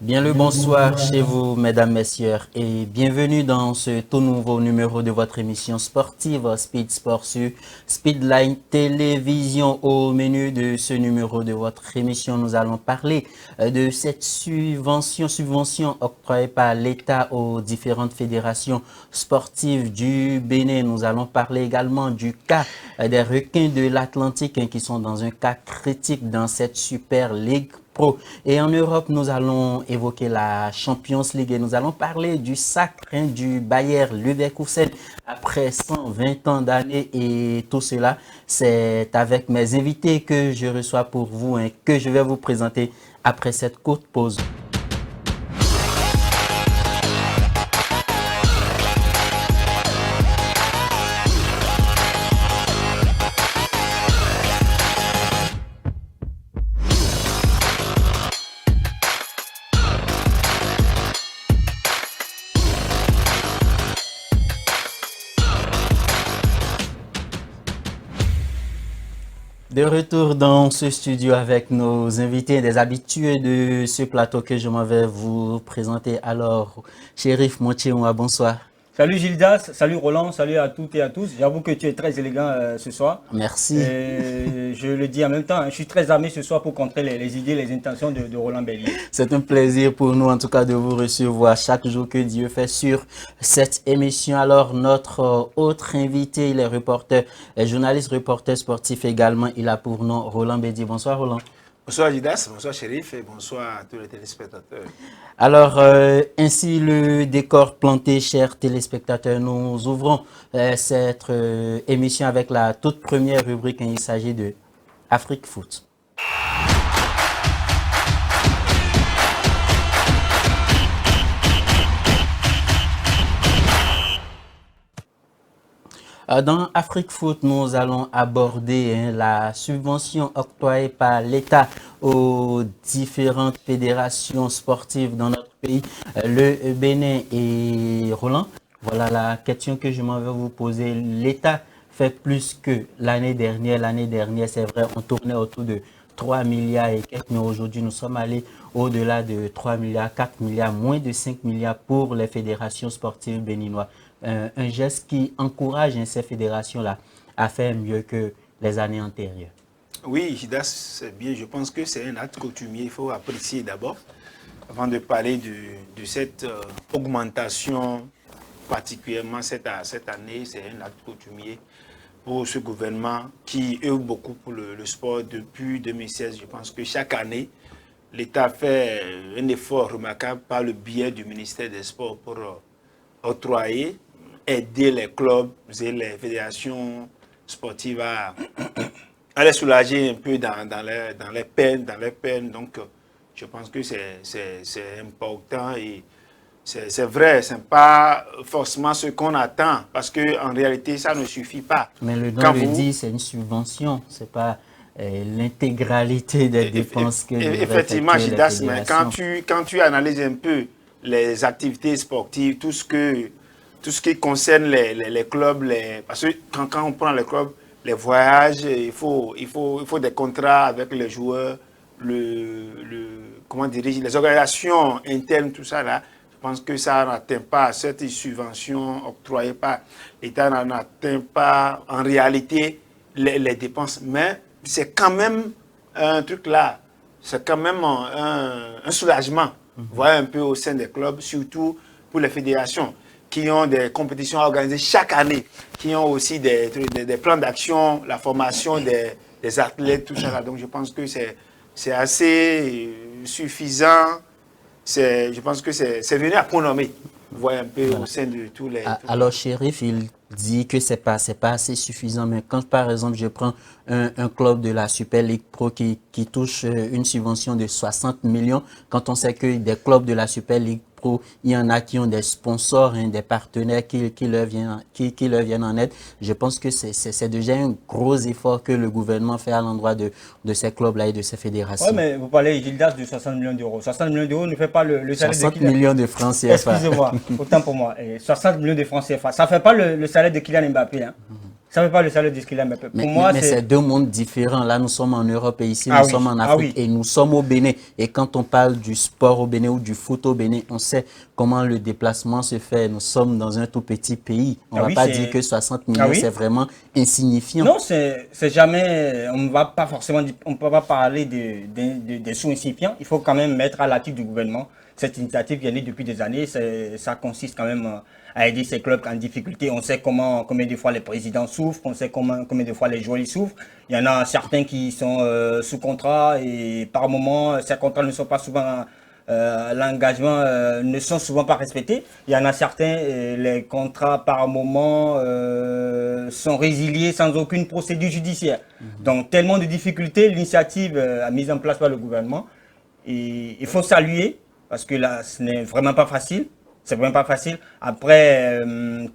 Bien le bonsoir chez vous, mesdames, messieurs, et bienvenue dans ce tout nouveau numéro de votre émission sportive Speed Sport sur Speedline Télévision. Au menu de ce numéro de votre émission, nous allons parler de cette subvention octroyée par l'État aux différentes fédérations sportives du Bénin. Nous allons parler également du cas des requins de l'Atlantique qui sont dans un cas critique dans cette Super League Pro. Et en Europe, nous allons évoquer la Champions League et nous allons parler du sacre du Bayer Leverkusen après 120 ans d'années. Et tout cela, c'est avec mes invités que je reçois pour vous, que je vais vous présenter après cette courte pause. De retour dans ce studio avec nos invités, des habitués de ce plateau que je m'en vais vous présenter. Alors, Chérif Montchéoua, bonsoir. Salut Gildas, salut Roland, salut à toutes et à tous. J'avoue que tu es très élégant ce soir. Merci. Et je le dis en même temps, je suis très armé ce soir pour contrer les idées, les intentions de Roland Bélier. C'est un plaisir pour nous en tout cas de vous recevoir chaque jour que Dieu fait sur cette émission. Alors notre autre invité, il est reporter, journaliste reporter sportif également. Il a pour nom Roland Bédier. Bonsoir Roland. Bonsoir Gidas, bonsoir Chérif et bonsoir à tous les téléspectateurs. Alors, ainsi le décor planté, chers téléspectateurs, nous ouvrons cette émission avec la toute première rubrique. Il s'agit de Afrique Foot. Dans Afrique Foot, nous allons aborder la subvention octroyée par l'État aux différentes fédérations sportives dans notre pays, le Bénin et Roland. Voilà la question que je m'en vais vous poser. L'État fait plus que l'année dernière. L'année dernière, c'est vrai, on tournait autour de 3 milliards et quelques, mais aujourd'hui, nous sommes allés au-delà de 3 milliards, 4 milliards, moins de 5 milliards pour les fédérations sportives béninoises. Un geste qui encourage ces fédérations-là à faire mieux que les années antérieures. Oui, Gidas, c'est bien. Je pense que c'est un acte coutumier. Il faut apprécier d'abord, avant de parler de cette augmentation, particulièrement cette année, c'est un acte coutumier pour ce gouvernement qui œuvre beaucoup pour le sport depuis 2016. Je pense que chaque année, l'État fait un effort remarquable par le biais du ministère des Sports pour octroyer, aider les clubs et les fédérations sportives à les soulager un peu dans les peines. Donc, je pense que c'est important et c'est vrai, ce n'est pas forcément ce qu'on attend parce qu'en réalité, ça ne suffit pas. Mais le nom le dit, c'est une subvention, ce n'est pas l'intégralité des dépenses que effectivement, Gidas, mais quand tu analyses un peu les activités sportives, tout ce qui concerne les clubs, parce que quand on prend les clubs, les voyages, il faut des contrats avec les joueurs, comment dire, les organisations internes, tout ça là. Je pense que ça n'atteint pas cette subvention octroyée par l'État, n'atteint pas en réalité les dépenses, mais c'est quand même un truc là, c'est quand même un soulagement. Voilà un peu au sein des clubs, surtout pour les fédérations qui ont des compétitions organisées chaque année, qui ont aussi des plans d'action, la formation des athlètes, tout ça là. Donc je pense que c'est assez suffisant. Je pense que c'est venu à point nommé. Voilà un peu au sein de tous les... Alors, Chérif, il dit que c'est pas assez suffisant, mais quand par exemple je prends un club de la Super League Pro qui touche une subvention de 60 millions, quand on sait que des clubs de la Super League Pro, il y en a qui ont des sponsors, des partenaires qui leur viennent en aide, je pense que c'est déjà un gros effort que le gouvernement fait à l'endroit de ces clubs-là et de ces fédérations. Oui, mais vous parlez, Gildas, de 60 millions d'euros. 60 millions d'euros ne fait pas le salaire de 60 millions de francs CFA. Excusez-moi, autant pour moi. 60 millions de francs CFA. Ça ne fait pas le salaire de Kylian Mbappé. Hein. Ça ne fait pas le salaire de Kylian Mbappé. Mais, mais c'est deux mondes différents. Là, nous sommes en Europe et ici, nous sommes en Afrique et nous sommes au Bénin. Et quand on parle du sport au Bénin ou du foot au Bénin, on sait comment le déplacement se fait. Nous sommes dans un tout petit pays. On ne va pas dire que 60 millions, c'est vraiment insignifiant. Non, c'est jamais... On ne va pas forcément... On ne peut pas parler des sous insignifiants. Il faut quand même mettre à l'actif du gouvernement. Cette initiative qui est née depuis des années, ça consiste quand même à aider ces clubs en difficulté. On sait combien de fois les présidents souffrent, on sait combien de fois les joueurs y souffrent. Il y en a certains qui sont sous contrat et par moment, ces contrats ne sont pas souvent... l'engagement ne sont souvent pas respectés. Il y en a certains, les contrats par moment sont résiliés sans aucune procédure judiciaire. Donc tellement de difficultés, l'initiative mise en place par le gouvernement. Et il faut saluer, parce que là, ce n'est vraiment pas facile. C'est vraiment pas facile. Après,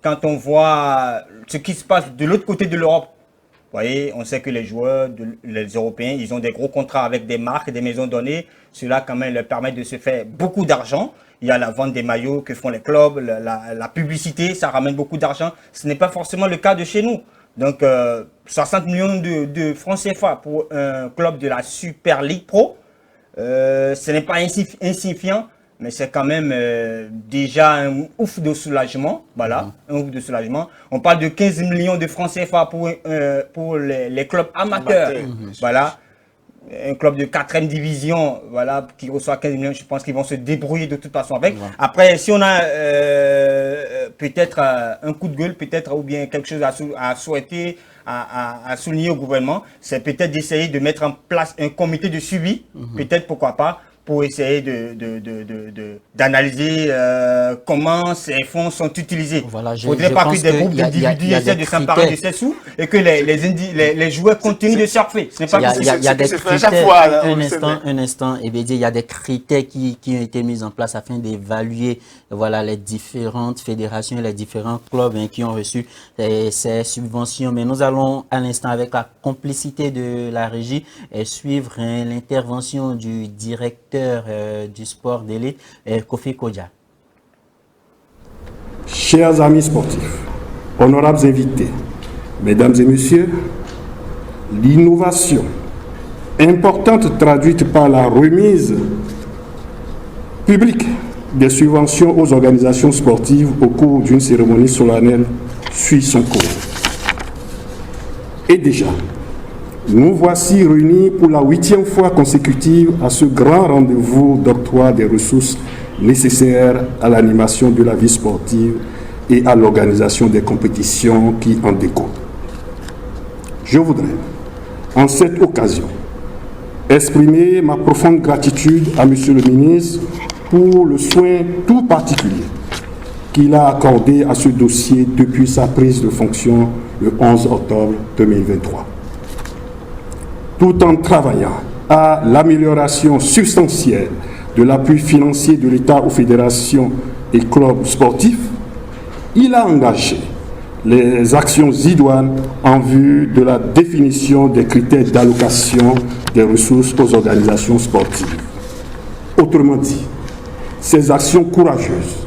quand on voit ce qui se passe de l'autre côté de l'Europe, vous voyez, on sait que les joueurs, les Européens, ils ont des gros contrats avec des marques, des maisons données. Cela, quand même, leur permet de se faire beaucoup d'argent. Il y a la vente des maillots que font les clubs, la publicité, ça ramène beaucoup d'argent. Ce n'est pas forcément le cas de chez nous. Donc, 60 millions de francs CFA pour un club de la Super League Pro, ce n'est pas insignifiant. Mais c'est quand même déjà un ouf de soulagement. Voilà, un ouf de soulagement. On parle de 15 millions de francs CFA pour les clubs amateurs. Voilà, un club de 4e division, voilà, qui reçoit 15 millions. Je pense qu'ils vont se débrouiller de toute façon avec. Après, si on a peut-être un coup de gueule, peut-être, ou bien quelque chose à souhaiter, à souligner au gouvernement, c'est peut-être d'essayer de mettre en place un comité de suivi, peut-être, pourquoi pas, pour essayer d'analyser comment ces fonds sont utilisés. Voilà, il ne faudrait pas que des groupes d'individus essaient de s'emparer de ces sous et que les joueurs continuent de surfer. Ce n'est pas possible. Il y a des critères, un instant, et bien dire, il y a des critères qui ont été mis en place afin d'évaluer voilà, les différentes fédérations et les différents clubs qui ont reçu ces subventions. Mais nous allons à l'instant, avec la complicité de la régie, suivre l'intervention du directeur du sport d'élite, Kofi Kodja. Chers amis sportifs, honorables invités, mesdames et messieurs, l'innovation importante traduite par la remise publique des subventions aux organisations sportives au cours d'une cérémonie solennelle suit son cours. Et déjà, nous voici réunis pour la 8e fois consécutive à ce grand rendez-vous d'octroi des ressources nécessaires à l'animation de la vie sportive et à l'organisation des compétitions qui en découlent. Je voudrais, en cette occasion, exprimer ma profonde gratitude à Monsieur le ministre pour le soin tout particulier qu'il a accordé à ce dossier depuis sa prise de fonction le 11 octobre 2023. Tout en travaillant à l'amélioration substantielle de l'appui financier de l'État aux fédérations et clubs sportifs, il a engagé les actions idoines en vue de la définition des critères d'allocation des ressources aux organisations sportives. Autrement dit, ces actions courageuses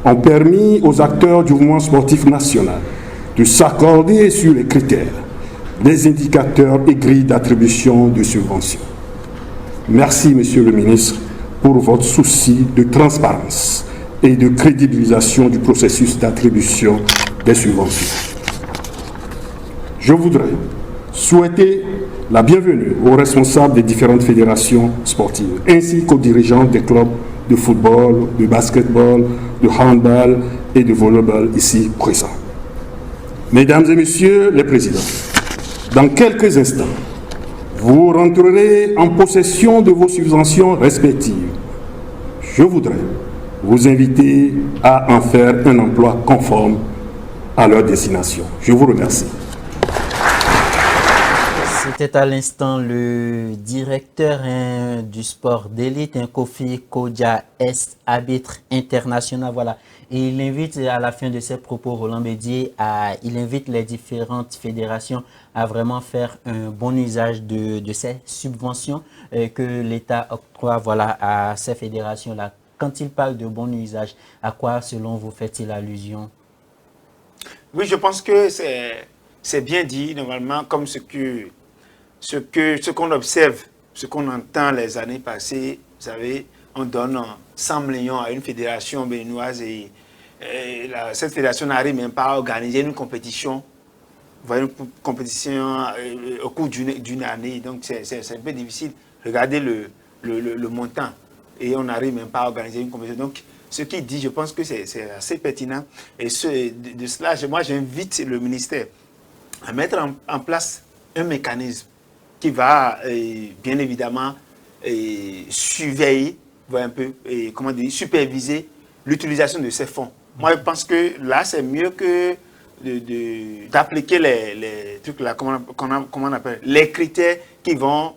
ont permis aux acteurs du mouvement sportif national de s'accorder sur les critères, les indicateurs et grilles d'attribution de subventions. Merci, Monsieur le ministre, pour votre souci de transparence et de crédibilisation du processus d'attribution des subventions. Je voudrais souhaiter la bienvenue aux responsables des différentes fédérations sportives, ainsi qu'aux dirigeants des clubs de football, de basketball, de handball et de volleyball ici présents. Mesdames et Messieurs les présidents, dans quelques instants, vous rentrerez en possession de vos subventions respectives. Je voudrais vous inviter à en faire un emploi conforme à leur destination. Je vous remercie. C'était à l'instant le directeur du sport d'élite, Kofi Kodja, arbitre international. Voilà. Et il invite à la fin de ses propos, Roland Bédier, il invite les différentes fédérations à vraiment faire un bon usage de ces subventions que l'État octroie voilà, à ces fédérations-là. Quand il parle de bon usage, à quoi, selon vous, fait-il allusion? Oui, je pense que c'est c'est bien dit, normalement, comme ce qu'on observe, ce qu'on entend les années passées. Vous savez, on donne 100 millions à une fédération béninoise et cette fédération n'arrive même pas à organiser une compétition. Vous voyez, une compétition au cours d'une année. Donc, c'est un peu difficile. Regardez le montant. Et on n'arrive même pas à organiser une compétition. Donc, ce qu'il dit, je pense que c'est assez pertinent. Et de cela, moi, j'invite le ministère à mettre en place un mécanisme qui va, bien évidemment, surveiller, un peu, superviser l'utilisation de ces fonds. Moi, je pense que là, c'est mieux que d'appliquer les trucs là, comment on appelle, les critères qui vont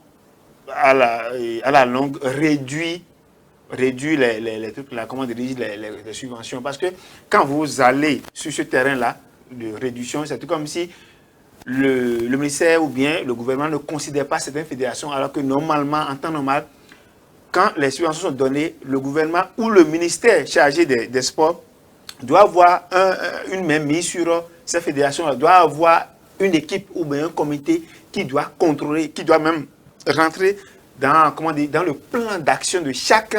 à la longue réduire les trucs là, comment diriger les subventions. Parce que quand vous allez sur ce terrain-là de réduction, c'est tout comme si le ministère ou bien le gouvernement ne considère pas certaines fédérations, alors que normalement, en temps normal, quand les subventions sont données, le gouvernement ou le ministère chargé des sports doit avoir une même mise sur ces fédérations, doit avoir une équipe ou bien un comité qui doit contrôler, qui doit même rentrer dans le plan d'action de chaque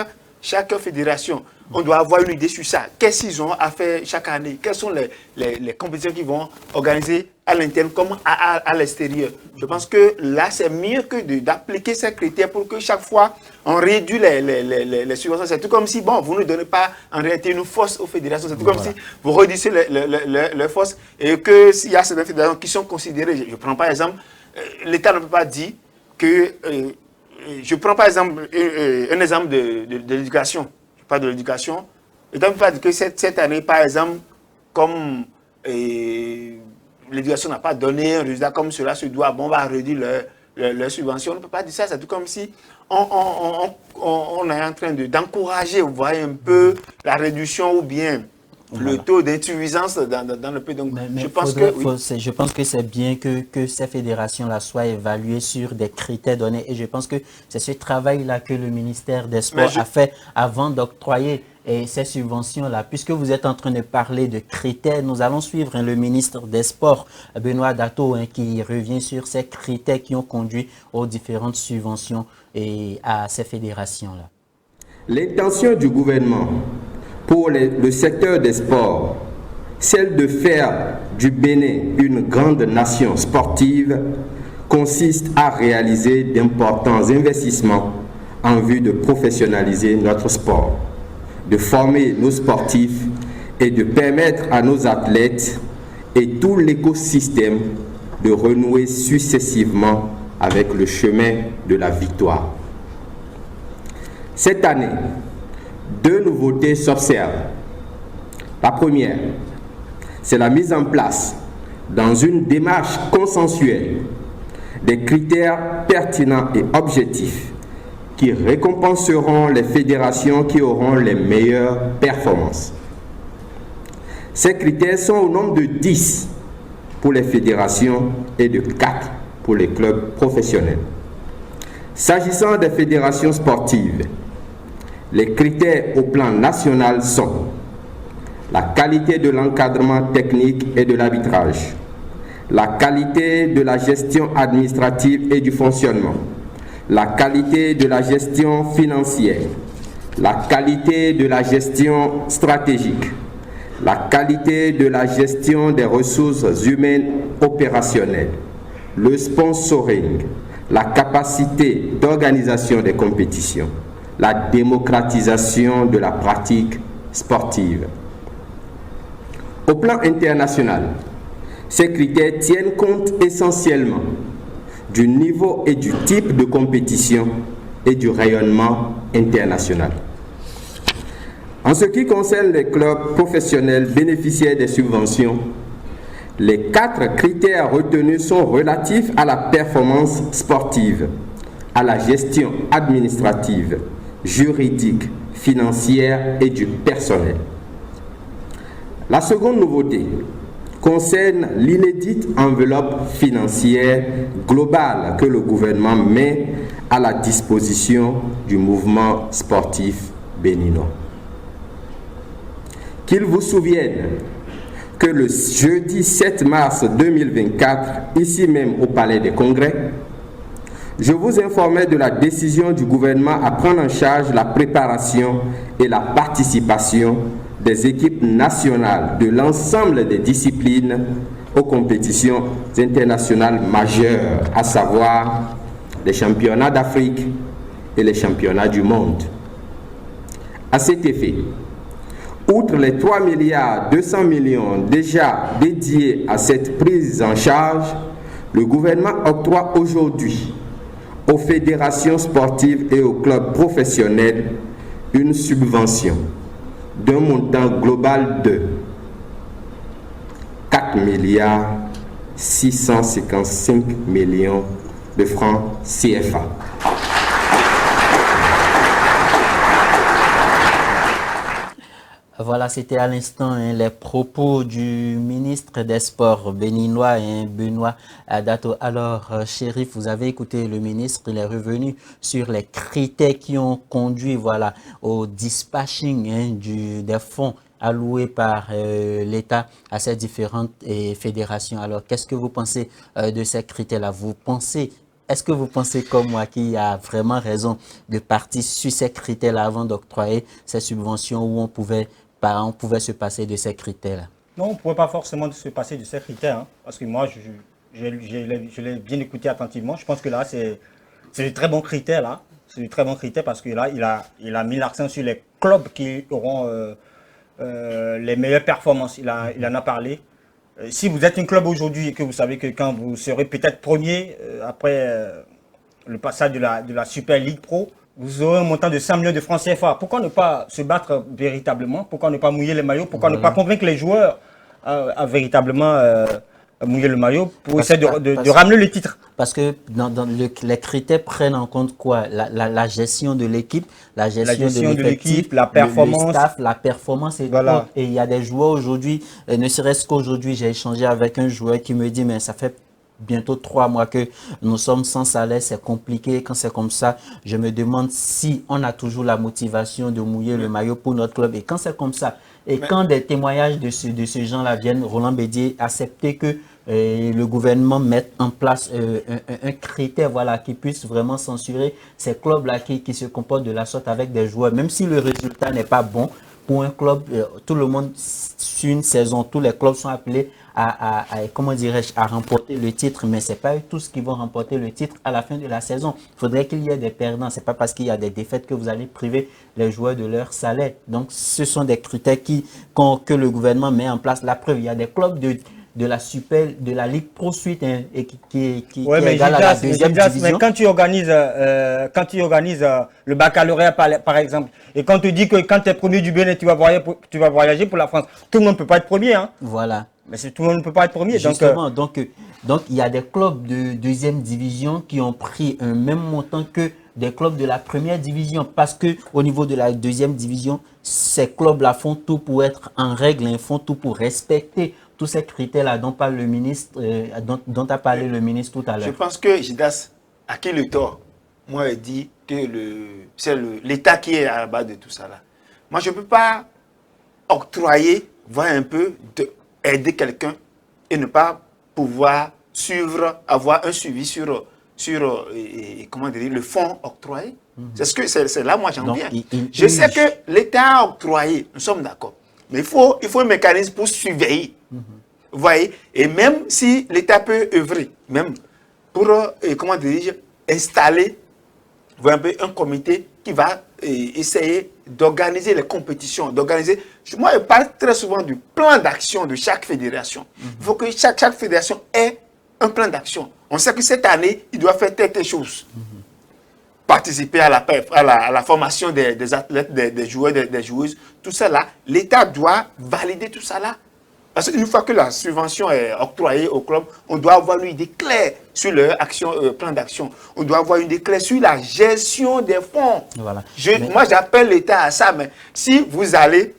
fédération. On doit avoir une idée sur ça. Qu'est-ce qu'ils ont à faire chaque année? Quelles sont les compétitions qu'ils vont organiser à l'interne comme à l'extérieur? Je pense que là, c'est mieux que d'appliquer ces critères pour que chaque fois, on réduit les subventions. C'est tout comme si, bon, vous ne donnez pas en réalité une force aux fédérations. C'est tout comme si vous réduisez les forces et que s'il y a certaines fédérations qui sont considérées, je prends par exemple, l'État ne peut pas dire que... je prends par exemple un exemple de l'éducation. Pas de l'éducation. Et donc, pas que cette année, par exemple, comme l'éducation n'a pas donné un résultat comme cela se doit, bon, on va réduire leur subvention. On ne peut pas dire ça. C'est tout comme si on est en train d'encourager, vous voyez, un peu la réduction ou bien le taux d'insuffisance dans le pays. Donc, je pense que c'est bien que ces fédérations-là soient évaluées sur des critères donnés. Et je pense que c'est ce travail-là que le ministère des Sports a fait avant d'octroyer ces subventions-là. Puisque vous êtes en train de parler de critères, nous allons suivre le ministre des Sports, Benoît Dato, qui revient sur ces critères qui ont conduit aux différentes subventions et à ces fédérations-là. L'intention du gouvernement pour le secteur des sports, celle de faire du Bénin une grande nation sportive, consiste à réaliser d'importants investissements en vue de professionnaliser notre sport, de former nos sportifs et de permettre à nos athlètes et tout l'écosystème de renouer successivement avec le chemin de la victoire. Cette année, deux nouveautés s'observent. La première, c'est la mise en place, dans une démarche consensuelle, des critères pertinents et objectifs qui récompenseront les fédérations qui auront les meilleures performances. Ces critères sont au nombre de 10 pour les fédérations et de 4 pour les clubs professionnels. S'agissant des fédérations sportives, les critères au plan national sont la qualité de l'encadrement technique et de l'arbitrage, la qualité de la gestion administrative et du fonctionnement, la qualité de la gestion financière, la qualité de la gestion stratégique, la qualité de la gestion des ressources humaines opérationnelles, le sponsoring, la capacité d'organisation des compétitions, la démocratisation de la pratique sportive. Au plan international, ces critères tiennent compte essentiellement du niveau et du type de compétition et du rayonnement international. En ce qui concerne les clubs professionnels bénéficiaires des subventions, les 4 critères retenus sont relatifs à la performance sportive, à la gestion administrative, juridique, financière et du personnel. La seconde nouveauté concerne l'inédite enveloppe financière globale que le gouvernement met à la disposition du mouvement sportif béninois. Qu'il vous souvienne que que le jeudi 7 mars 2024, ici même au Palais des Congrès, je vous informais de la décision du gouvernement à prendre en charge la préparation et la participation des équipes nationales de l'ensemble des disciplines aux compétitions internationales majeures, à savoir les championnats d'Afrique et les championnats du monde. À cet effet, outre les 3 milliards 200 millions déjà dédiés à cette prise en charge, le gouvernement octroie aujourd'hui aux fédérations sportives et aux clubs professionnels une subvention d'un montant global de 4 milliards 655 millions de francs CFA. Voilà, c'était à l'instant les propos du ministre des Sports béninois, Benoît Dato. Alors, Chérif, vous avez écouté le ministre, il est revenu sur les critères qui ont conduit voilà, au dispatching des fonds alloués par l'État à ces différentes fédérations. Alors, qu'est-ce que vous pensez de ces critères-là? Est-ce que vous pensez comme moi qu'il y a vraiment raison de partir sur ces critères-là avant d'octroyer ces subventions où on pouvait se passer de ces critères-là? Non, on ne pourrait pas forcément se passer de ces critères, hein, parce que moi, je l'ai bien écouté attentivement. Je pense que là, c'est de très bons critères, là. C'est de très bons critères parce que là, il a mis l'accent sur les clubs qui auront les meilleures performances. Il en a parlé. Si vous êtes un club aujourd'hui et que vous savez que quand vous serez peut-être premier, après le passage de la Super League Pro, vous aurez un montant de 100 millions de francs CFA. Pourquoi ne pas se battre véritablement? Pourquoi ne pas mouiller les maillots? Pourquoi ne pas convaincre les joueurs à véritablement mouiller le maillot pour essayer de ramener le titre? Parce que les critères prennent en compte quoi? La gestion de l'équipe, la gestion de l'équipe, la performance, le staff, la performance. Voilà. Et il y a des joueurs aujourd'hui, ne serait-ce qu'aujourd'hui, j'ai échangé avec un joueur qui me dit, mais ça fait bientôt 3 mois que nous sommes sans salaire, c'est compliqué. Quand c'est comme ça, je me demande si on a toujours la motivation de mouiller le maillot pour notre club. Et quand c'est comme ça, quand des témoignages de ces gens-là viennent, Roland Bédier accepter que le gouvernement mette en place un critère voilà, qui puisse vraiment censurer ces clubs-là qui se comportent de la sorte avec des joueurs, même si le résultat n'est pas bon. Pour un club, tout le monde, sur une saison, tous les clubs sont appelés comment dirais-je, à remporter le titre, mais ce n'est pas eux tous qui vont remporter le titre à la fin de la saison. Il faudrait qu'il y ait des perdants. Ce n'est pas parce qu'il y a des défaites que vous allez priver les joueurs de leur salaire. Donc, ce sont des critères que le gouvernement met en place. La preuve, il y a des clubs de la Ligue Pro Suite et qui est égal à la deuxième division. Mais quand tu organises le baccalauréat par exemple, et quand tu dis que quand tu es premier du Bénin, tu vas voyager pour la France, tout le monde ne peut pas être premier. Hein. Voilà. Mais tout le monde ne peut pas être premier. Justement, donc il y a des clubs de deuxième division qui ont pris un même montant que des clubs de la première division, parce que au niveau de la deuxième division, ces clubs-là font tout pour être en règle, ils font tout pour respecter tous ces critères-là dont parle le ministre, dont a parlé le ministre tout à l'heure. Je pense que Gidas a qui le tort. Moi, il dit que c'est l'État qui est à la base de tout ça là. Moi, je ne peux pas octroyer, voir un peu, aider quelqu'un et ne pas pouvoir avoir un suivi sur comment dire, le fonds octroyé. C'est là, moi, j'en viens. Je sais que l'État a octroyé, nous sommes d'accord. Mais il faut un mécanisme pour surveiller. Vous voyez? Et même si l'État peut œuvrer, même pour, comment dire, installer un comité qui va essayer d'organiser les compétitions, Moi, je parle très souvent du plan d'action de chaque fédération. Il faut que chaque fédération ait un plan d'action. On sait que cette année, il doit faire telle chose. Participer à la formation des athlètes, des joueurs, des joueuses, tout ça là, l'État doit valider tout ça là. Parce qu'une fois que la subvention est octroyée au club, on doit avoir une idée claire sur leur plan d'action. On doit avoir une idée claire sur la gestion des fonds. Voilà. Moi, j'appelle l'État à ça, mais si vous allez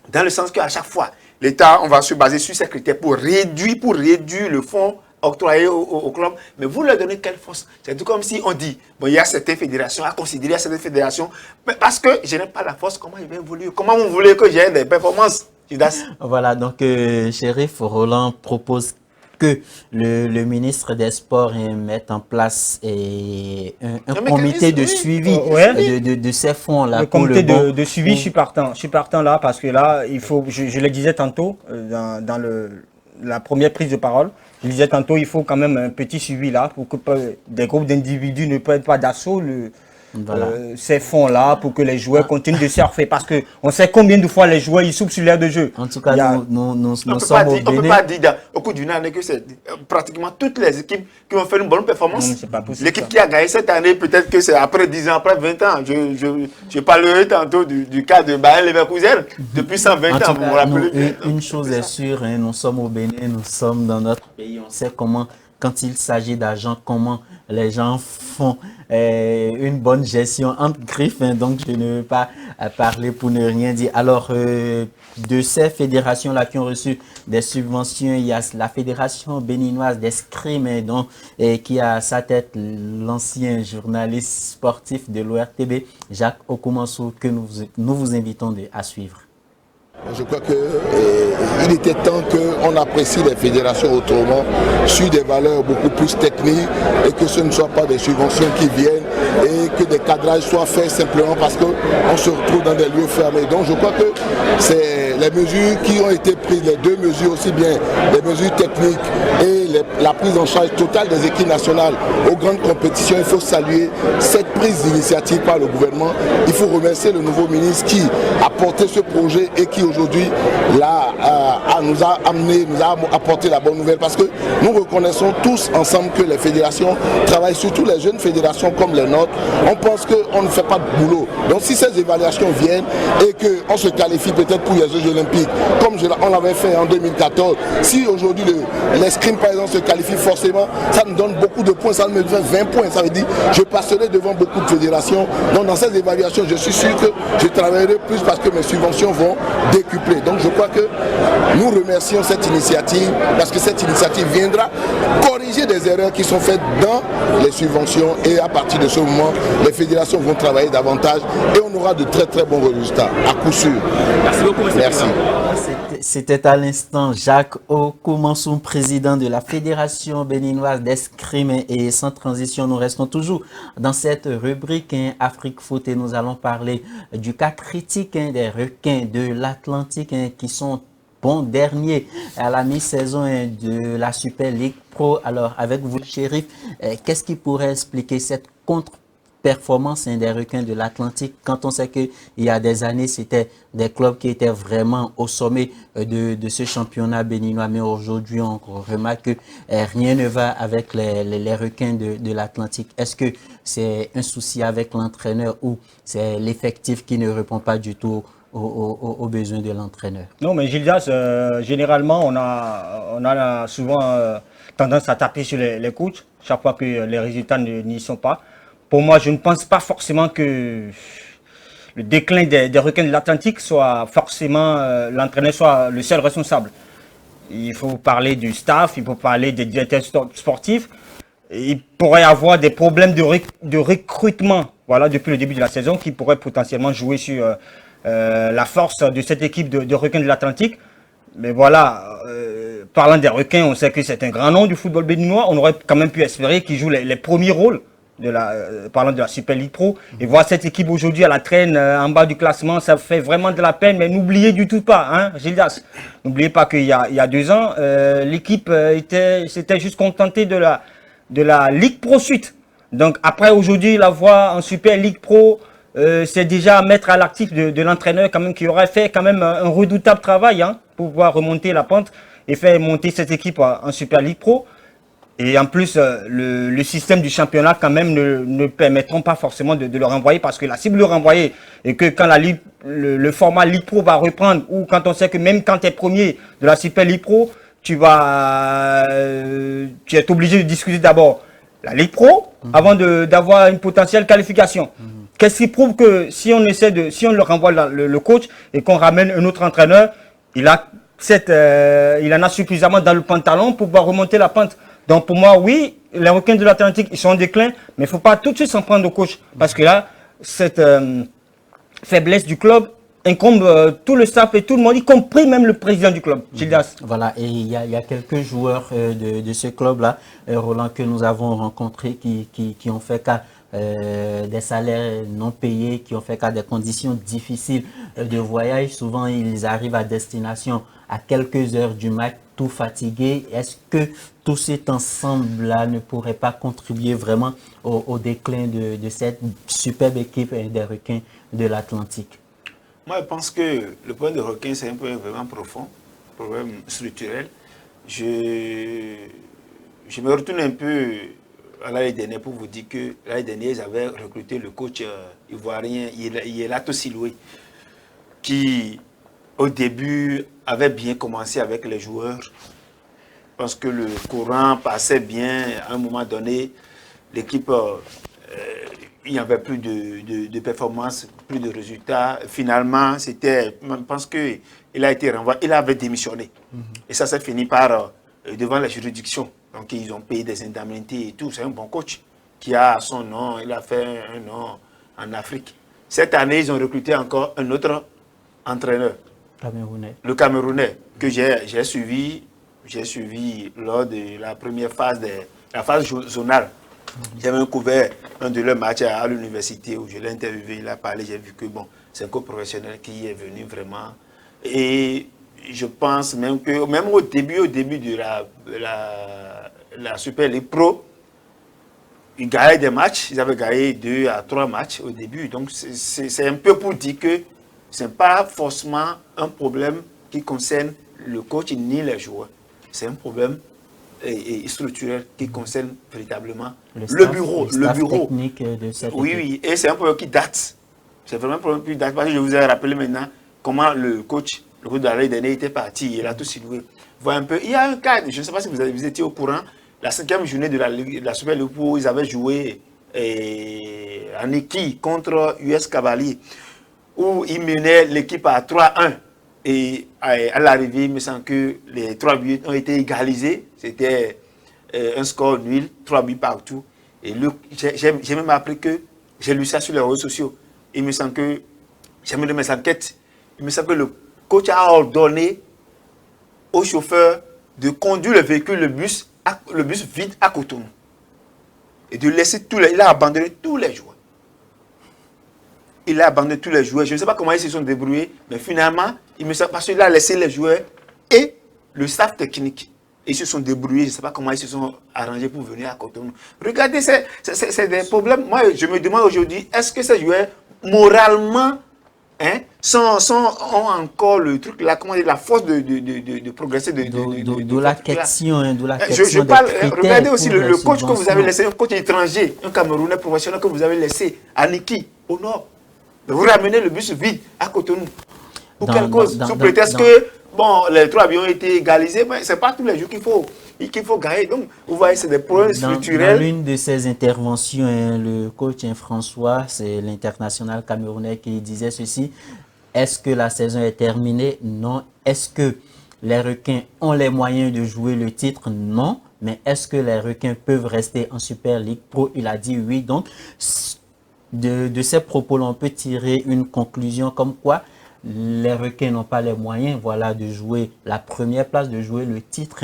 dans le sens qu'à chaque fois, l'État, on va se baser sur ces critères pour réduire le fonds octroyé au club, mais vous leur donnez quelle force? C'est tout comme si on dit, bon, il y a certaines fédérations à considérer, certaines fédérations, mais parce que je n'ai pas la force, comment ils vont évoluer? Comment vous voulez que j'ai des performances? Judas. Voilà, donc Chérif Roland propose que le ministre des Sports mette en place un comité de suivi de ces fonds-là. Le comité de suivi, je suis partant. Je suis partant là parce que là, il faut, je le disais tantôt dans la première prise de parole, je le disais tantôt, il faut quand même un petit suivi là pour que des groupes d'individus ne prennent pas d'assaut ces fonds-là pour que les joueurs continuent de surfer. Parce qu'on sait combien de fois les joueurs ils souffrent sur l'air de jeu. En tout cas, nous sommes au Bénin. On ne peut pas dire au cours d'une année que c'est pratiquement toutes les équipes qui ont fait une bonne performance. L'équipe qui a gagné cette année, peut-être que c'est après 10 ans, après 20 ans. Je parlerai tantôt du cas de Bayer Leverkusen. Depuis 120 ans, vous vous rappelez. Une chose est sûre, hein, nous sommes au Bénin, nous sommes dans notre pays. On sait comment, quand il s'agit d'argent, comment les gens font une bonne gestion entre griffes, hein, donc je ne veux pas parler pour ne rien dire. Alors, de ces fédérations-là qui ont reçu des subventions, il y a la Fédération béninoise d'escrime, qui a à sa tête l'ancien journaliste sportif de l'ORTB, Jacques Okumansou, que nous vous invitons à suivre. Je crois qu'il était temps qu'on apprécie les fédérations autrement sur des valeurs beaucoup plus techniques et que ce ne soient pas des subventions qui viennent et que des cadrages soient faits simplement parce qu'on se retrouve dans des lieux fermés. Donc je crois que c'est les mesures qui ont été prises, les deux mesures aussi bien, les mesures techniques et la prise en charge totale des équipes nationales aux grandes compétitions. Il faut saluer cette prise d'initiative par le gouvernement. Il faut remercier le nouveau ministre qui a porté ce projet et qui aujourd'hui nous a apporté la bonne nouvelle parce que nous reconnaissons tous ensemble que les fédérations travaillent, surtout les jeunes fédérations comme les nôtres. On pense qu'on ne fait pas de boulot. Donc si ces évaluations viennent et qu'on se qualifie peut-être pour les Jeux Olympiques, comme on l'avait fait en 2014, si aujourd'hui l'escrime par exemple se qualifie forcément, ça nous donne beaucoup de points, ça me donne 20 points. Ça veut dire que je passerai devant beaucoup de fédérations. Donc dans ces évaluations, je suis sûr que je travaillerai plus parce que mes subventions vont décupler. Donc je crois que nous remercions cette initiative parce que cette initiative viendra corriger des erreurs qui sont faites dans les subventions et à partir de ce moment, les fédérations vont travailler davantage et on aura de très très bons résultats, à coup sûr. Merci beaucoup, monsieur. Merci. C'était à l'instant Jacques Okumansou, président de la Fédération béninoise d'escrime, et sans transition, nous restons toujours dans cette rubrique Afrique Foot et nous allons parler du cas critique des requins de l'Atlantique qui sont derniers à la mi-saison de la Super League Pro. Alors avec vous, Chérif, qu'est-ce qui pourrait expliquer cette contre-performance des requins de l'Atlantique quand on sait qu'il y a des années, c'était des clubs qui étaient vraiment au sommet de ce championnat béninois, mais aujourd'hui on remarque que rien ne va avec les requins de l'Atlantique. Est-ce que c'est un souci avec l'entraîneur ou c'est l'effectif qui ne répond pas du tout aux besoins de l'entraîneur? Non, mais Gildas, généralement, on a souvent tendance à taper sur les coachs chaque fois que les résultats n'y sont pas. Pour moi, je ne pense pas forcément que le déclin des requins de l'Atlantique soit forcément l'entraîneur soit le seul responsable. Il faut parler du staff, il faut parler des directeurs sportifs. Il pourrait y avoir des problèmes de recrutement, voilà, depuis le début de la saison qui pourraient potentiellement jouer sur la force de cette équipe de requins de l'Atlantique. Mais voilà, parlant des requins, on sait que c'est un grand nom du football béninois. On aurait quand même pu espérer qu'ils jouent les premiers rôles, parlant de la Super League Pro. Et voir cette équipe aujourd'hui à la traîne en bas du classement, ça fait vraiment de la peine. Mais n'oubliez du tout pas, hein, Gildas, n'oubliez pas qu'il y a 2 ans, l'équipe s'était juste contentée de la Ligue Pro Suite. Donc après aujourd'hui, la voir en Super League Pro, c'est déjà mettre à l'actif de l'entraîneur quand même qui aurait fait quand même un redoutable travail pour pouvoir remonter la pente et faire monter cette équipe en Super League Pro. Et en plus, le système du championnat quand même ne permettront pas forcément de le renvoyer parce que la cible de le renvoyer et que quand le format Ligue Pro va reprendre ou quand on sait que même quand tu es premier de la Super League Pro, tu es obligé de discuter d'abord la Ligue Pro avant d'avoir une potentielle qualification. Qu'est-ce qui prouve que si on le renvoie le coach et qu'on ramène un autre entraîneur, il en a suffisamment dans le pantalon pour pouvoir remonter la pente. Donc pour moi, oui, les requins de l'Atlantique, ils sont en déclin, mais il ne faut pas tout de suite s'en prendre au coach. Parce que là, cette faiblesse du club incombe tout le staff et tout le monde, y compris même le président du club, Gildas. Voilà, et il y a quelques joueurs de ce club-là, Roland, que nous avons rencontrés qui ont fait cas des salaires non payés, qui ont fait cas des conditions difficiles de voyage. Souvent, ils arrivent à destination à quelques heures du match, tout fatigués. Est-ce que tout cet ensemble-là ne pourrait pas contribuer vraiment au déclin de cette superbe équipe des requins de l'Atlantique? Moi, je pense que le problème des requins, c'est un peu vraiment profond, problème structurel. Je me retourne un peu à l'année dernière pour vous dire que l'année dernière, ils avaient recruté le coach ivoirien Yelato Siloué, qui, au début, avait bien commencé avec les joueurs, parce que le courant passait bien. À un moment donné, l'équipe, il n'y avait plus de performance, plus de résultats. Finalement, je pense qu'il a été renvoyé, il avait démissionné. Et ça s'est fini par, devant la juridiction. Donc, ils ont payé des indemnités et tout. C'est un bon coach qui a son nom, il a fait un nom en Afrique. Cette année, ils ont recruté encore un autre entraîneur. Camerounais. Le Camerounais, que j'ai suivi lors de la première phase, la phase zonale. J'avais couvert un de leurs matchs à l'université où je l'ai interviewé, il a parlé, j'ai vu que bon, c'est un co-professionnel qui est venu vraiment. Et je pense même que, même au début de la Super League Pro, ils gagnaient des matchs, ils avaient gagné 2 à 3 matchs au début. Donc c'est un peu pour dire que ce n'est pas forcément un problème qui concerne le coach ni les joueurs. C'est un problème structurel qui concerne véritablement le bureau. Technique de cette équipe. Oui, et c'est un problème qui date. C'est vraiment un problème qui date. Parce que je vous ai rappelé maintenant comment le coach de l'année dernière était parti. Il a tout Siloué. Voilà un peu. Il y a un cas, je ne sais pas si vous étiez au courant, la 5e journée de la Super League où ils avaient joué en équipe contre US Cavalier, où ils menaient l'équipe à 3-1. Et à l'arrivée, il me semble que les 3 buts ont été égalisés. C'était un score nul, 3 buts partout. Et j'ai même appris que, j'ai lu ça sur les réseaux sociaux, il me semble que, j'ai mené mes enquêtes, il me semble que le coach a ordonné au chauffeur de conduire le véhicule, le bus vide à Cotonou. Et de laisser il a abandonné tous les joueurs. Il a abandonné tous les joueurs. Je ne sais pas comment ils se sont débrouillés, mais finalement, parce qu'il a laissé les joueurs et le staff technique. Ils se sont débrouillés. Je ne sais pas comment ils se sont arrangés pour venir à Cotonou. Regardez, c'est des problèmes. Moi, je me demande aujourd'hui, est-ce que ces joueurs, moralement, ont encore le truc là, comment dire, la force de progresser, de la question, je parle, regardez aussi le coach que vous avez laissé, un coach étranger, un Camerounais professionnel que vous avez laissé à Niki, au nord. Vous ramenez le bus vide à Cotonou. Pour quelle cause? Sous prétexte que bon, les 3 avions ont été égalisés, mais ce n'est pas tous les jours qu'il faut gagner. Donc, vous voyez, c'est des problèmes structurels. Dans l'une de ses interventions, le coach François, c'est l'international camerounais, qui disait ceci: est-ce que la saison est terminée? Non. Est-ce que les requins ont les moyens de jouer le titre? Non. Mais est-ce que les requins peuvent rester en Super League Pro? Il a dit oui. Donc, de ces propos-là, on peut tirer une conclusion comme quoi les requins n'ont pas les moyens, voilà, de jouer la première place, de jouer le titre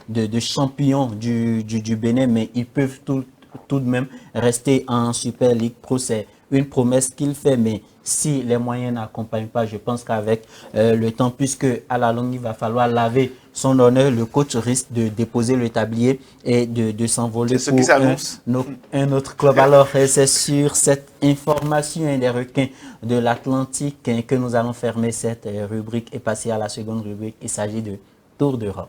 de champion du Bénin, mais ils peuvent tout de même rester en Super League Pro. C'est une promesse qu'il fait, mais si les moyens n'accompagnent pas, je pense qu'avec le temps, puisque à la longue, il va falloir laver son honneur, le coach risque de déposer le tablier et de s'envoler pour un autre club. Alors, c'est sur cette information des requins de l'Atlantique que nous allons fermer cette rubrique et passer à la seconde rubrique. Il s'agit de Tour d'Europe.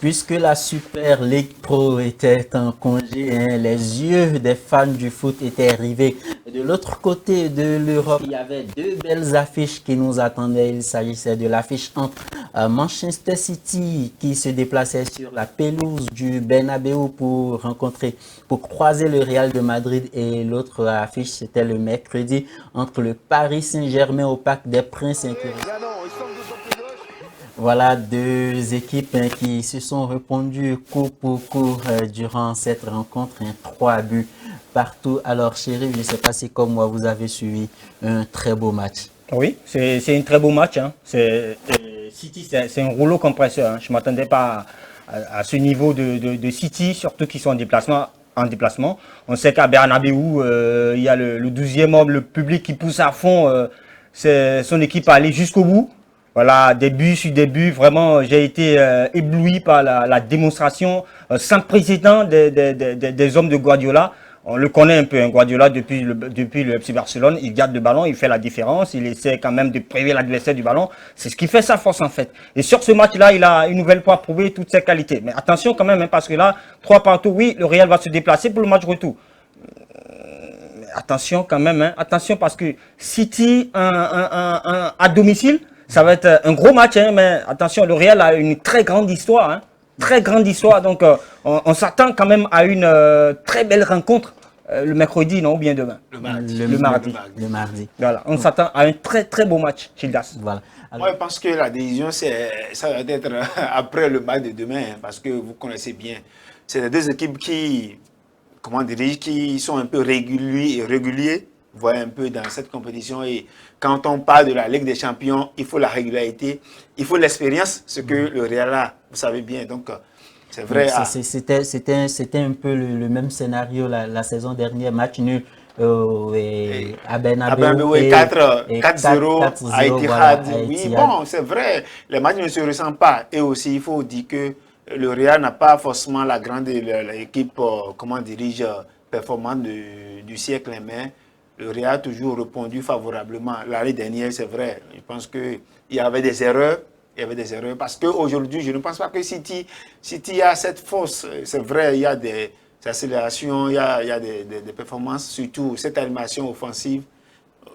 Puisque la Super League Pro était en congé, les yeux des fans du foot étaient rivés. De l'autre côté de l'Europe, il y avait 2 belles affiches qui nous attendaient. Il s'agissait de l'affiche entre Manchester City qui se déplaçait sur la pelouse du Bernabéu pour croiser le Real de Madrid, et l'autre affiche, c'était le mercredi entre le Paris Saint-Germain au Parc des Princes. Voilà deux équipes qui se sont répondues coup pour coup durant cette rencontre, 3 buts partout. Alors, chéri, je ne sais pas si comme moi, vous avez suivi un très beau match. Oui, c'est un très beau match. Hein. City, c'est un rouleau compresseur. Hein. Je ne m'attendais pas à ce niveau de City, surtout qu'ils sont en déplacement. On sait qu'à Bernabeu, il y a le 12e homme, le public qui pousse à fond son équipe à aller jusqu'au bout. Voilà, début sur début, vraiment, j'ai été ébloui par la démonstration sans précédent des hommes de Guardiola. On le connaît un peu, hein, Guardiola, depuis le FC Barcelone. Il garde le ballon, il fait la différence, il essaie quand même de priver l'adversaire du ballon. C'est ce qui fait sa force, en fait. Et sur ce match-là, il a une nouvelle fois prouvé toutes ses qualités. Mais attention quand même, hein, parce que là, 3 partout, oui, le Real va se déplacer pour le match retour. Attention quand même, hein, attention parce que City à domicile, ça va être un gros match, hein, mais attention, le Real a une très grande histoire, hein, très grande histoire. Donc, on s'attend quand même à une très belle rencontre le mercredi, non, ou bien demain. Le mardi. Le mardi. Voilà, on s'attend à un très très beau match, Childas. Voilà. Alors, Moi, je pense que la décision, ça va être après le match de demain, hein, parce que vous connaissez bien. C'est les deux équipes qui sont un peu réguliers, voyez un peu dans cette compétition. Et quand on parle de la Ligue des Champions, il faut la régularité, il faut l'expérience, ce que le Real a, vous savez bien. Donc, c'est vrai. C'était un peu le même scénario la saison dernière, match nul à Bernabeu 4-0 à Etihad. Voilà, Oui, bon, c'est vrai, les matchs ne se ressemblent pas. Et aussi, il faut dire que le Real n'a pas forcément la grande équipe, performante du siècle, mais le Real a toujours répondu favorablement. L'année dernière, c'est vrai, je pense qu'il y avait des erreurs. Il y avait des erreurs parce qu'aujourd'hui, je ne pense pas que City a cette force. C'est vrai, il y a des accélérations, il y a des performances, surtout cette animation offensive.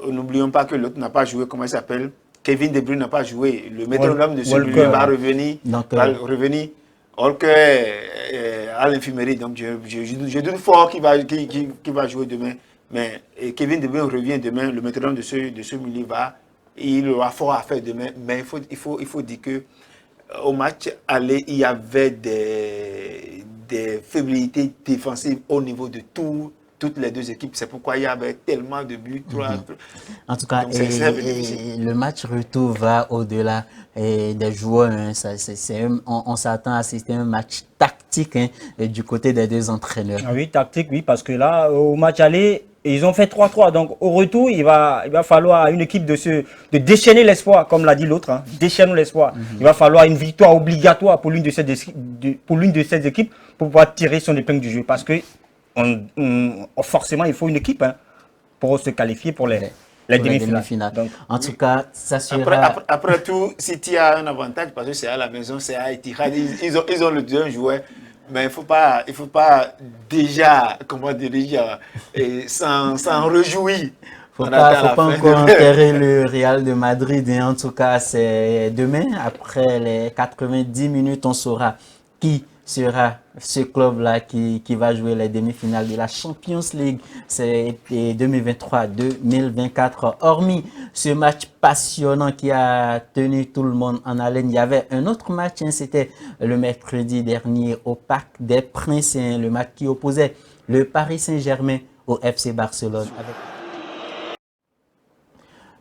N'oublions pas que l'autre n'a pas joué, comment il s'appelle? Kevin De Bruyne n'a pas joué. Le métronome de celui-là va revenir. À l'infirmerie. Donc, je doute fort qu'il va jouer demain. Mais Kevin De Bruyne revient demain. Le métronome de ce milieu il aura fort à faire demain. Mais il faut dire qu'au match aller, il y avait des fébrilité défensive au niveau de toutes les deux équipes. C'est pourquoi il y avait tellement de buts. En tout cas, le match retour va au-delà des joueurs. Hein. On s'attend à assister à un match tactique du côté des deux entraîneurs. Ah oui, tactique, oui, parce que là, au match aller, ils ont fait 3-3. Donc, au retour, il va falloir à une équipe de déchaîner l'espoir, comme l'a dit l'autre. Hein, déchaîner l'espoir. Il va falloir une victoire obligatoire pour l'une de ces équipes pour pouvoir tirer son épingle du jeu. Parce que forcément, il faut une équipe pour se qualifier pour les demi-finales. Donc, en tout cas, ça sera... Après tout, City a un avantage parce que c'est à la maison, c'est à Etihad. Ils ont le deuxième joueur. Mais il faut pas déjà, s'en réjouir. Faut pas encore enterrer le Real de Madrid. Et en tout cas, c'est demain, après les 90 minutes, on saura qui sera ce club-là qui va jouer les demi-finales de la Champions League. C'est 2023-2024. Hormis ce match passionnant qui a tenu tout le monde en haleine, il y avait un autre match, c'était le mercredi dernier au Parc des Princes, le match qui opposait le Paris Saint-Germain au FC Barcelone.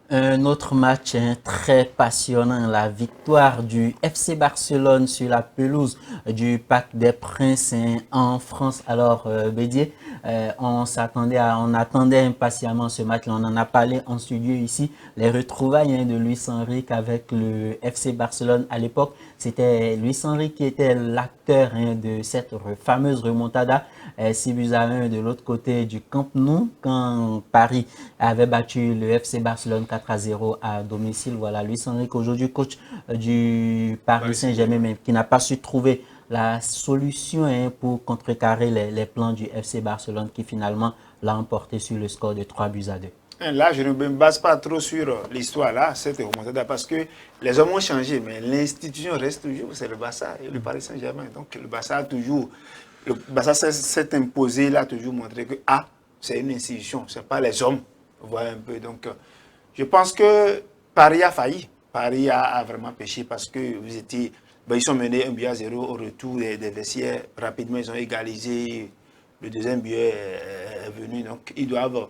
Un autre match très passionnant, la victoire du FC Barcelone sur la pelouse du Parc des Princes en France. Alors, Bédier, on attendait impatiemment ce match-là. On en a parlé en studio ici. Les retrouvailles de Luis Enrique avec le FC Barcelone à l'époque, c'était Luis Enrique qui était l'acteur de cette fameuse remontada. 6-1 de l'autre côté du Camp Nou, quand Paris avait battu le FC Barcelone 4-0 à domicile. Voilà, Luis Enrique, aujourd'hui coach du Paris Saint-Germain, mais qui n'a pas su trouver la solution pour contrecarrer les plans du FC Barcelone, qui finalement l'a emporté sur le score de 3-2. Là, je ne me base pas trop sur l'histoire, là, cette remontada, parce que les hommes ont changé, mais l'institution reste toujours, c'est le Barça et le Paris Saint-Germain. Donc, le Barça s'est imposé, il a toujours montré que c'est une institution, ce n'est pas les hommes. Vous voyez un peu. Donc, je pense que Paris a failli. Paris a vraiment pêché parce que ils sont menés 1-0 au retour des vestiaires. Rapidement, ils ont égalisé. Le deuxième but est venu. Donc, ils doivent...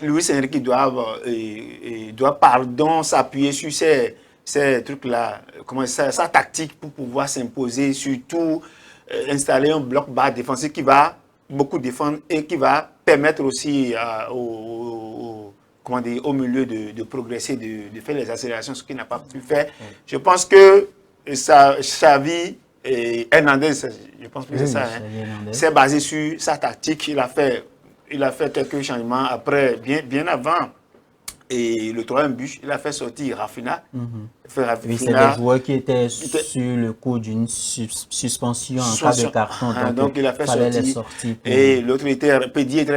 Luis Enrique doit s'appuyer sur ces trucs-là, sa tactique pour pouvoir s'imposer, surtout installer un bloc bas défensif qui va beaucoup défendre et qui va permettre aussi au milieu de progresser, de faire les accélérations, ce qu'il n'a pas pu faire. Je pense que Xavi et Hernandez, je pense que c'est ça, c'est basé sur sa tactique. Il a fait quelques changements après, bien avant. Et le troisième but, il a fait sortir Rafinha. Oui, c'est des joueurs qui étaient sur le coup d'une suspension en cas de carton. Donc il a fait sortir. Et l'autre Pedri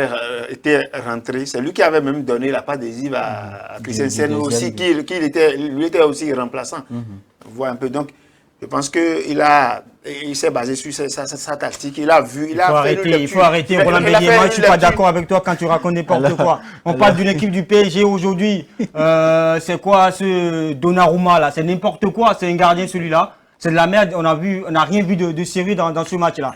était rentré. C'est lui qui avait même donné la passe adhésive à Christensen aussi, qui lui était aussi remplaçant. Voilà un peu. Donc, je pense qu'il s'est basé sur sa tactique. Il faut arrêter, Roland Bédier. Moi, je ne suis pas d'accord avec toi quand tu racontes n'importe quoi. On parle d'une équipe du PSG aujourd'hui. C'est quoi ce Donnarumma là? C'est n'importe quoi. C'est un gardien celui-là. C'est de la merde. On n'a rien vu de sérieux dans ce match-là.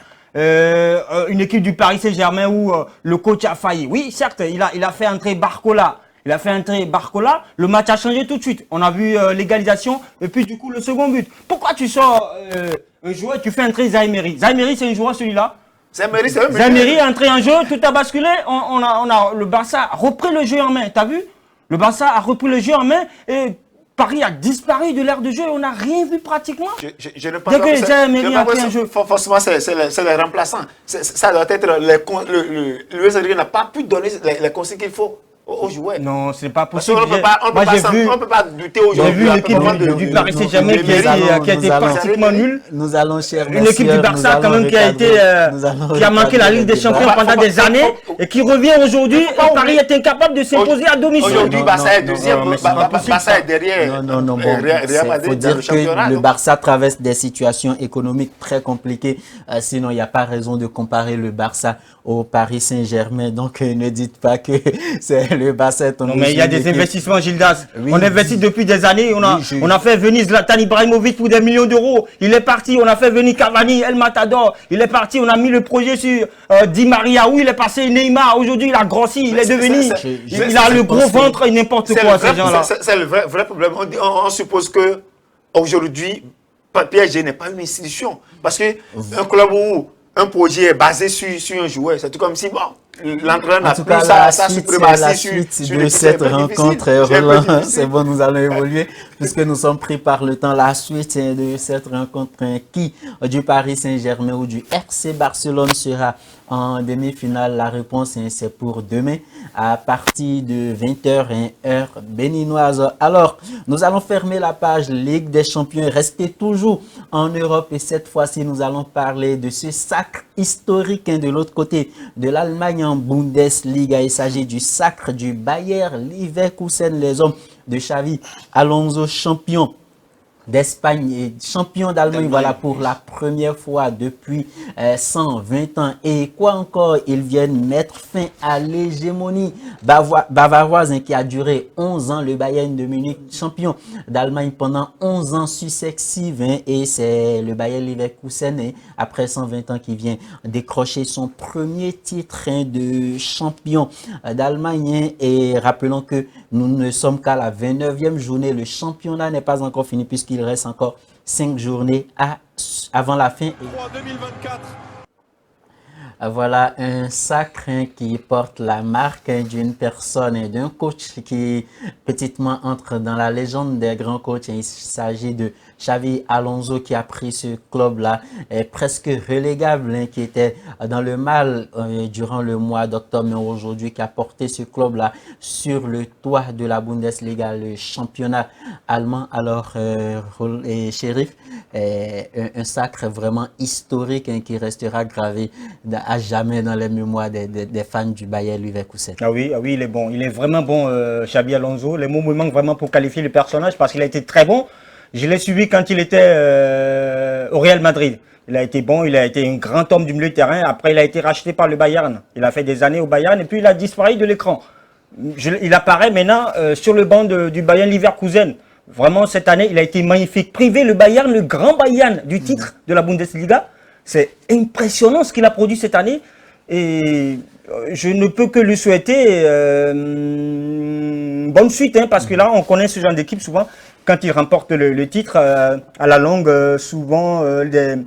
Une équipe du Paris Saint-Germain où le coach a failli. Oui, certes, il a fait entrer Barcola. Il a fait entrer Barcola, le match a changé tout de suite. On a vu l'égalisation et puis du coup le second but. Pourquoi tu sors un joueur et tu fais entrer Zaïmeri? Zaïmeri, c'est un joueur celui-là. Zaïmeri est entré en jeu, tout a basculé. Le Barça a repris le jeu en main. T'as vu? Le Barça a repris le jeu en main et Paris a disparu de l'aire de jeu et on n'a rien vu pratiquement. Je ne pense pas que Zaïmeri a pris un jeu. Forcément, c'est les remplaçants. Ça doit être Luis Enrique n'a pas pu donner les conseils qu'il faut aux joueurs. Non, c'est pas possible. On ne peut pas douter aujourd'hui. J'ai vu l'équipe du Paris Saint-Germain qui a été pratiquement nulle. Nous allons, chers une équipe du Barça quand même qui a manqué la Ligue des Champions pendant des années et qui revient aujourd'hui et Paris est incapable de s'imposer à domicile. Aujourd'hui, Barça est deuxième. Barça est derrière. Non, il faut dire que le Barça traverse des situations économiques très compliquées. Sinon, il n'y a pas raison de comparer le Barça au Paris Saint-Germain. Donc, ne dites pas que c'est le Barça. Non, mais il y a des investissements, Gildas. Oui, on investit depuis des années. On a fait venir Zlatan Ibrahimovic pour des millions d'euros. Il est parti. On a fait venir Cavani, El Matador. Il est parti. On a mis le projet sur Di Maria. Où il est passé Neymar. Aujourd'hui, il a grossi. Il est devenu. Il a le gros ventre et n'importe quoi, ces gens-là. C'est le vrai problème. On suppose que aujourd'hui, PSG n'est pas une institution. Parce qu'un club où un projet est basé sur un joueur, c'est tout comme si, bon, l'entraîneur n'a plus sa suprématie sur cette rencontre. Roland, c'est bon, nous allons évoluer puisque nous sommes pris par le temps. La suite de cette rencontre, qui du Paris Saint-Germain ou du FC Barcelone sera en demi-finale? La réponse, c'est pour demain à partir de 20h, heure béninoise. Alors, nous allons fermer la page Ligue des Champions et rester toujours en Europe. Et cette fois-ci, nous allons parler de ce sacre historique de l'autre côté de l'Allemagne en Bundesliga. Il s'agit du sacre du Bayer Leverkusen, les hommes de Xavi Alonso, champion d'Espagne et champion d'Allemagne, voilà, pour la première fois depuis 120 ans. Et quoi encore, ils viennent mettre fin à l'hégémonie bavaroise qui a duré 11 ans. Le Bayern de Munich, champion d'Allemagne pendant 11 ans successifs. Et c'est le Bayer Leverkusen, après 120 ans, qui vient décrocher son premier titre de champion d'Allemagne. Et rappelons que nous ne sommes qu'à la 29e journée. Le championnat n'est pas encore fini puisqu'il reste encore 5 journées avant la fin. 2024. Voilà un sacre qui porte la marque d'une personne et d'un coach qui petitement entre dans la légende des grands coachs. Il s'agit de Xavi Alonso qui a pris ce club-là presque relégable, qui était dans le mal durant le mois d'octobre, mais aujourd'hui qui a porté ce club-là sur le toit de la Bundesliga, le championnat allemand. Alors, Chérif, un sacre vraiment historique qui restera gravé à jamais dans les mémoires des fans du Bayer Leverkusen. Ah oui, il est bon. Il est vraiment bon, Xabi Alonso. Les mots me manquent vraiment pour qualifier le personnage parce qu'il a été très bon. Je l'ai suivi quand il était au Real Madrid. Il a été bon, il a été un grand homme du milieu de terrain. Après, il a été racheté par le Bayern. Il a fait des années au Bayern et puis il a disparu de l'écran. Il apparaît maintenant sur le banc du Bayern Leverkusen. Vraiment, cette année, il a été magnifique. Privé le Bayern, le grand Bayern du titre de la Bundesliga. C'est impressionnant ce qu'il a produit cette année. Et je ne peux que lui souhaiter bonne suite, hein, parce que là, on connaît ce genre d'équipe souvent. Quand ils remportent le titre, à la longue, souvent, il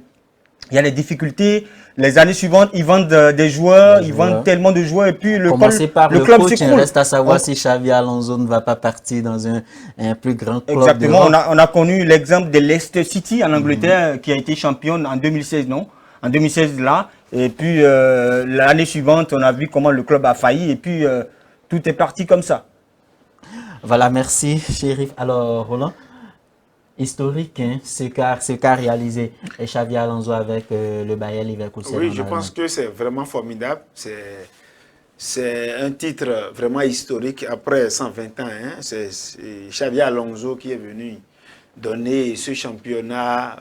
y a les difficultés. Les années suivantes, ils vendent des joueurs, ils vendent tellement de joueurs, et puis le club s'écroule. Reste à savoir si Xavi Alonso ne va pas partir dans un plus grand club. Exactement, on a connu l'exemple de Leicester City en Angleterre, qui a été championne en 2016, non? En 2016, là. Et puis, l'année suivante, on a vu comment le club a failli, et puis tout est parti comme ça. Voilà, merci, Chérif. Alors, Roland, historique, hein, ce qu'a réalisé Xavi Alonso avec le Bayer Leverkusen. Oui, je pense que c'est vraiment formidable. C'est un titre vraiment historique après 120 ans. Hein. C'est Xavi Alonso qui est venu donner ce championnat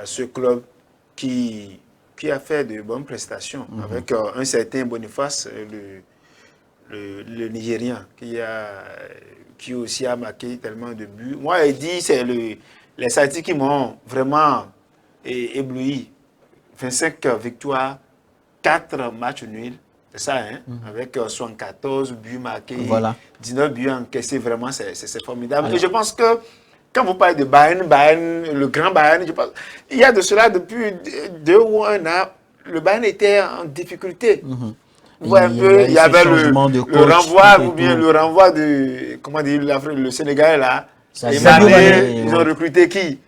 à ce club qui a fait de bonnes prestations avec un certain Boniface, le Nigérien, qui aussi a marqué tellement de buts. Moi, il dit c'est les statistiques qui m'ont vraiment ébloui. 25 victoires, 4 matchs nuls, c'est ça, hein? Avec 74 buts marqués, 19 buts encaissés, vraiment, c'est formidable. Alors, et je pense que quand vous parlez de Bayern, le grand Bayern, je pense, il y a de cela depuis 2 ou 1 an, le Bayern était en difficulté. Ouais, il y avait le renvoi, ou bien le renvoi de, comment dire, le Sénégalais là. Ils ont recruté qui?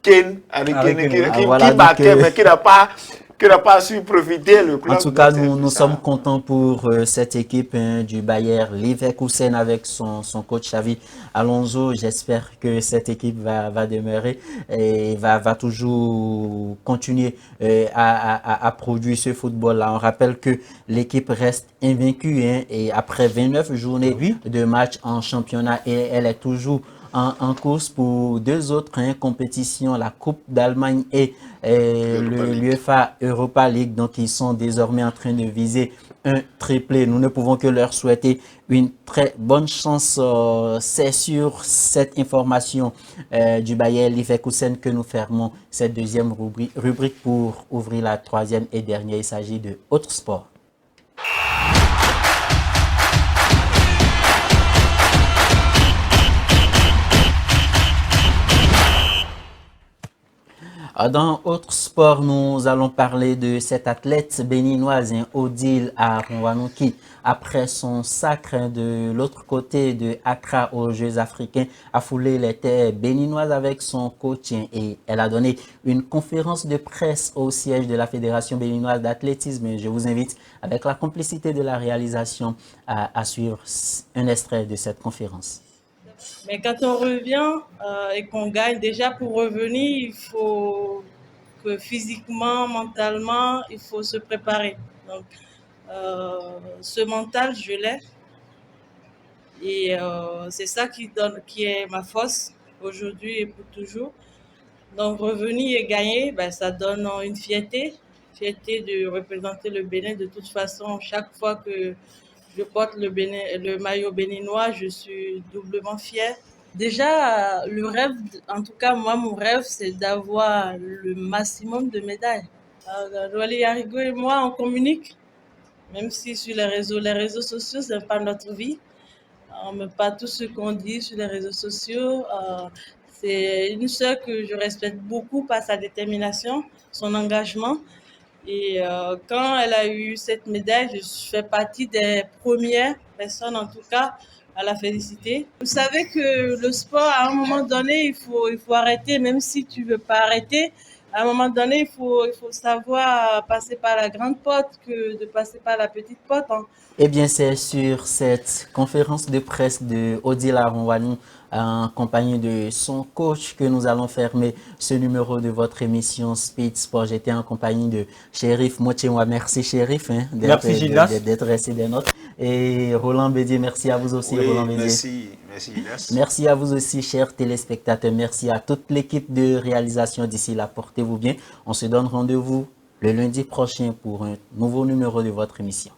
Kane, qui marquait, mais qui n'a pas su profiter le club. En tout cas, nous sommes contents pour cette équipe du Bayer Leverkusen avec son coach Xavi Alonso. J'espère que cette équipe va demeurer et va toujours continuer à produire ce football-là. On rappelle que l'équipe reste invaincue et après 29 journées de match en championnat, et elle est toujours en course pour 2 autres compétitions, la Coupe d'Allemagne et l'UEFA Europa League. Donc, ils sont désormais en train de viser un triplé. Nous ne pouvons que leur souhaiter une très bonne chance. C'est sur cette information du Bayer Leverkusen que nous fermons cette deuxième rubrique pour ouvrir la 3e et dernière. Il s'agit de Autres Sports. Dans Autres Sports, nous allons parler de cette athlète béninoise, Odile Aronwanou, qui, après son sacre de l'autre côté de Accra aux Jeux africains, a foulé les terres béninoises avec son coach, et elle a donné une conférence de presse au siège de la Fédération béninoise d'athlétisme. Je vous invite, avec la complicité de la réalisation, à suivre un extrait de cette conférence. Mais quand on revient et qu'on gagne, déjà pour revenir, il faut que physiquement, mentalement, il faut se préparer. Donc, ce mental, je l'ai. Et c'est ça qui est ma force aujourd'hui et pour toujours. Donc, revenir et gagner, ben, ça donne une fierté de représenter le Bénin. De toute façon, chaque fois que je porte le maillot béninois, je suis doublement fière. Déjà, le rêve, en tout cas, moi, mon rêve, c'est d'avoir le maximum de médailles. Douali Yarigo et moi, on communique, même si sur les réseaux sociaux, ce n'est pas notre vie. On ne met pas tout ce qu'on dit sur les réseaux sociaux. C'est une sœur que je respecte beaucoup par sa détermination, son engagement. Et quand elle a eu cette médaille, je fais partie des premières personnes, en tout cas, à la féliciter. Vous savez que le sport, à un moment donné, il faut arrêter, même si tu ne veux pas arrêter. À un moment donné, il faut savoir passer par la grande porte que de passer par la petite porte. Eh bien, c'est sur cette conférence de presse de Odile Aronwanou en compagnie de son coach que nous allons fermer ce numéro de votre émission Speed Sport. J'étais en compagnie de Chérif Motchewa. Merci Chérif d'être resté des nôtres. Et Roland Bédier, merci à vous aussi. Oui, Roland Bédier. Merci Gilles. Merci à vous aussi, chers téléspectateurs. Merci à toute l'équipe de réalisation d'ici là. Portez-vous bien. On se donne rendez-vous le lundi prochain pour un nouveau numéro de votre émission.